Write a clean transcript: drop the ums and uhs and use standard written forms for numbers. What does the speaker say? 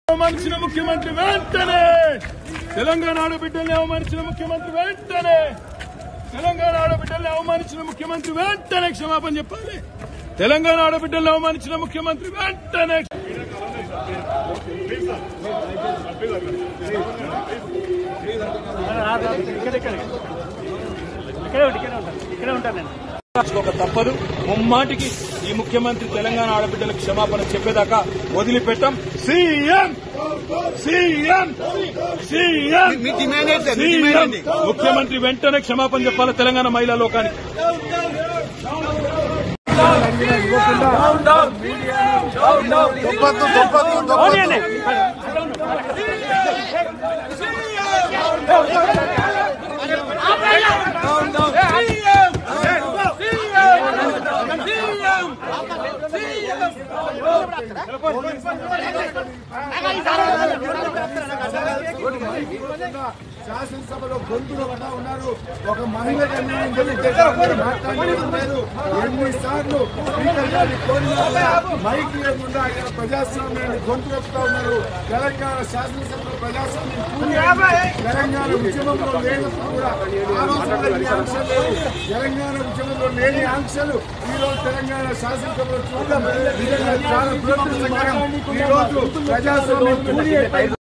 అవమానించిన ముఖ్యమంత్రి వెంటనే తెలంగాణ ఆడబిడ్డల్ని అవమానించిన ముఖ్యమంత్రి వెంటనే తెలంగాణ ఆడబిడ్డల్ని అవమానించిన ముఖ్యమంత్రి వెంటనే క్షమాపణ చెప్పాలి. తెలంగాణ ఆడబిడ్డల్ని అవమానించిన ముఖ్యమంత్రి వెంటనే తప్పదు. ముమ్మాటికి ఈ ముఖ్యమంత్రి తెలంగాణ ఆడబిడ్డలకు క్షమాపణ చెప్పేదాకా వదిలిపెట్టాం. సీఎం ముఖ్యమంత్రి వెంటనే క్షమాపణ చెప్పాలి తెలంగాణ మహిళా లోకానికి. శాసనసభలో గొంతులు పడా ఉన్నారు. ఒక మహిళకు అన్యాయం జరిగితే మాట్లాడలేదు. ఎన్నిసార్లు స్పీకర్ గారిని కోరినా మైక్ లేకుండా ఆయన ప్రజాస్వామ్యాన్ని గొంతు వస్తా ఉన్నారు. తెలంగాణ శాసనసభలో ప్రజాస్వామ్యం తెలంగాణ ఉద్యమంలో లేనప్పుడు కూడా ఆ రోజుల్లో ఆంక్షలు లేవు. తెలంగాణ ఉద్యమంలో లేని ఆంక్షలు ఈ రోజు తెలంగాణ శాసనసభలో చూడడం నిజంగా చాలా దురదృష్టకరం. ఈ రోజు ప్రజాస్వామ్యం